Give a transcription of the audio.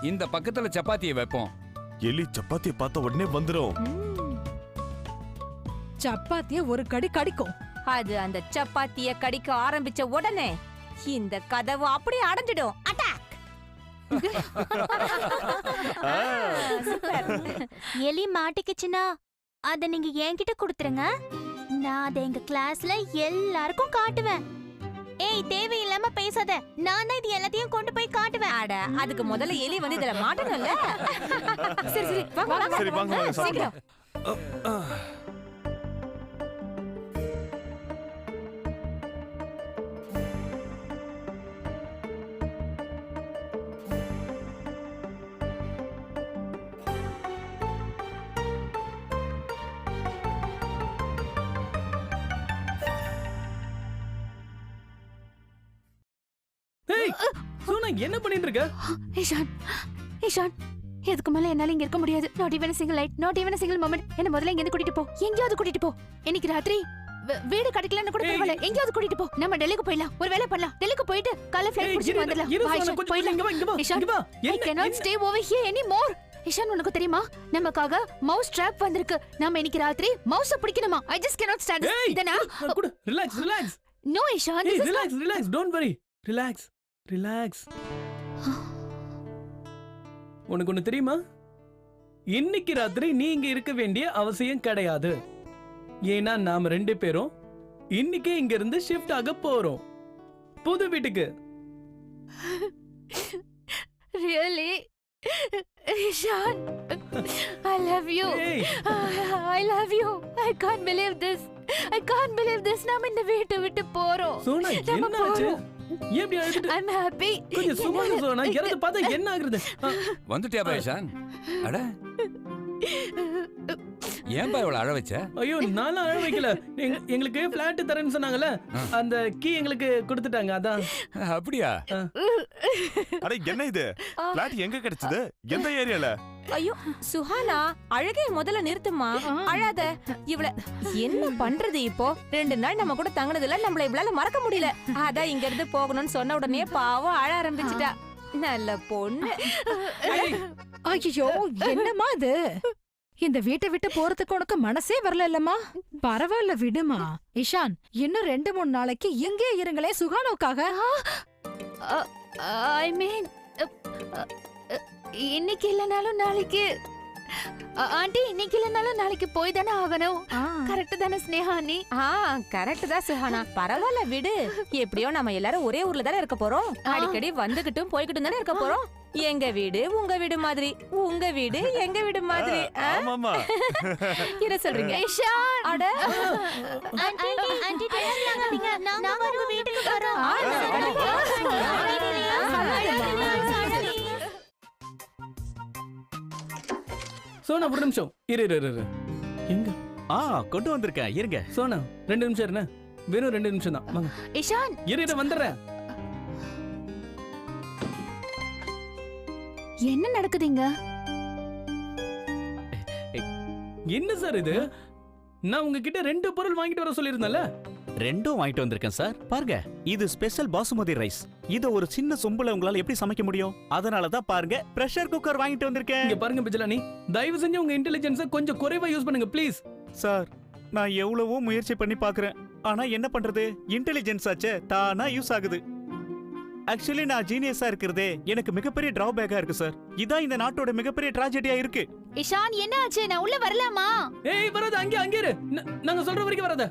இந்த பக்கத்துல சப்பாத்தியை வைப்போம். எலி சப்பாத்தியை பார்த்த உடனே வந்துரும். சப்பாத்திய ஒரு கடி கடிக்கும். அது அந்த சப்பாத்திய கடிக்க ஆரம்பிச்ச உடனே இந்த கதவு அப்படியே அடைஞ்சிடும். அட்டாக்! எலி மாட்டிக்கிச்சுன்னா அத நீங்க என்கிட்ட கொடுத்துருங்க. நான் அதை எங்க கிளாஸ்ல எல்லாருக்கும் காட்டுவேன். ஏய், தேவையில்லாம பேசாத. நான் தான் இது எல்லாத்தையும் கொண்டு போய் காட்டுவேன். அட, அதுக்கு முதல்ல எலி வந்து இதுல மாட்டணும்ல. சரி சரி வாங்க சரி வாங்க வாங்க சாப்பிடலாம். என்ன பண்ணிட்டு இருக்க? ஈஷான், இதுக்கு மேல என்னால இங்க இருக்க முடியாது. Not even single light, not even single moment. என்ன முதல்ல இங்க கூட்டிட்டு போ. எங்கயாவது கூட்டிட்டு போ. இன்னைக்கு ராத்திரி வீடு கிடைக்கலன்னு கூட பரவாயில்ல, எங்கயாவது கூட்டிட்டு போ. நம்ம டெல்லிக்கு போயிடலாம். ஒரு வேலை பண்ணலாம். டெல்லிக்கு போயிட்டு காலை ஃளைட் பிடிச்சிட்டு வந்துடலாம். I cannot stay over here anymore. Ishan, உனக்கு தெரியுமா, நமக்காக மவுஸ் ட்ராப் வந்திருக்கு. நாம இன்னைக்கு ராத்திரி மவுஸ பிடிக்கணுமா? I just cannot stand this. இதனா relax relax. No Ishaan, relax relax. Don't worry. Relax relax. உனக்கு ஒண்ணு தெரியுமா? இன்னைக்கு ராத்திரி நீ இங்க இருக்க வேண்டிய அவசியம் கிடையாது. ஏன்னா நாம 2 பேரும் இன்னைக்கே இங்க இருந்து ஷிஃப்ட் ஆக போறோம் புது வீட்டுக்கு. Really? Ishan, I love you. I love you. I can't believe this. I can't believe this. நாம இந்த வீட்டை விட்டு போறோம். சோனா, என்னாச்சு? ஏன் அழுதுட்டு? I'm happy. கொஞ்சம் சும்மா சோனா, இறந்து பார்த்தா என்ன ஆகுறது? வந்துட்டியா பைஷான்? அட, ஏன் பா இவ்வளவு அழ வச்ச? ஐயோ, நானும் அழ வைக்கல. எங்களுக்கு ஃபிளாட் தரேன்னு சொன்னாங்கல்ல, அந்த கீ எங்களுக்கு கொடுத்துட்டாங்க. அதான். அப்படியா? அட, என்ன இது? ஃபிளாட் எங்க கிடைச்சது? எந்த ஏரியால? ஐயோ சுஹானா, அழகே முதல்ல நிறுத்துமா. அழாத. இவள என்ன பண்றது இப்போ? 2 நாள் நம்ம கூட தங்கினதுல நம்மள இவளால மறக்க முடியல. அதான் இங்க இருந்து போகணும்னு சொன்ன உடனே பாவம் அழ ஆரம்பிச்சிட்டா. நல்ல பொண்ணு. ஐயோ, என்னம்மா இது? இந்த வீட்டை விட்டு போறதுக்கு உனக்கு மனசே வரல இல்லம்மா? பரவாயில்ல, விடுமா. இஷான், இன்னும் 2-3 நாளைக்கு இங்கே இருங்களே சுகானோக்காக. I mean, இன்னைக்கு இல்லனாலும் நாளைக்கு. ஆண்டி, இன்னைக்கு இல்லனாலும் நாளைக்கு போய் தானே ஆகணும். கரெக்ட் தானே ஸ்னேகா நீ? கரெக்ட் தான் சுஹானா. பரவாயில்ல விடு. எப்படியோ நம்ம எல்லாரும் ஒரே ஊர்ல தானே இருக்க போறோம். அடிக்கடி வந்துகிட்டும் போய்கிட்டும் தானே இருக்க போறோம். எங்க வீடு உங்க வீடு மாதிரி, உங்க வீடு எங்க வீடு மாதிரி. ஆமாமா. என்ன சொல்றீங்க? அட ஆண்டி, ஆண்டி டென்ஷன் ஆகாதீங்க. நாங்க உங்க வீட்டுக்கு வரோம். சோனா, ஒரு நிமிஷம் இரு. எங்க? கொண்டு வந்திருக்கேன், இருங்க. சோனா, 2 நிமிஷம் இருங்க. வெறும் 2 நிமிஷம் தான். வாங்க. இஷான், இரு வந்துடுறேன். என்ன நடக்குதுங்க? என்ன சார் இது? நான் உங்ககிட்ட 2 பொருள் வாங்கிட்டு வர சொல்லியிருந்தேன்ல. 2 வாங்கிட்டு வந்திருக்கேன் சார். பாருங்க, இது ஸ்பெஷல் பாசுமதி ரைஸ். இத ஒரு சின்ன சொம்புல உங்களால எப்படி சமைக்க முடியும்? அதனால தான் பாருங்க, பிரஷர் குக்கர் வாங்கிட்டு வந்திருக்கேன். இங்க பாருங்க பிஜலானி, தயவு செஞ்சு உங்க இன்டெலிஜென்ஸை கொஞ்சம் குறைவா யூஸ் பண்ணுங்க ப்ளீஸ். சார், நான் எவ்வளவோ முயற்சி பண்ணி பாக்குறேன். ஆனா என்ன பண்றது, இன்டெலிஜென்ஸ் ஆச்சே தானா யூஸ் ஆகுது. ஆக்சுவலி நான் ஜீனியஸா இருக்கிறதே எனக்கு மிகப்பெரிய டிராபேக்கா இருக்கு சார். இதான் இந்த நாட்டோட மிகப்பெரிய ட்ராஜடியா இருக்கு. இஷான், என்ன ஆச்சு? நான் உள்ள வரலாமா? ஏய், வராத. அங்கே இரு. நாங்க சொல்ற வரைக்கும் வராத.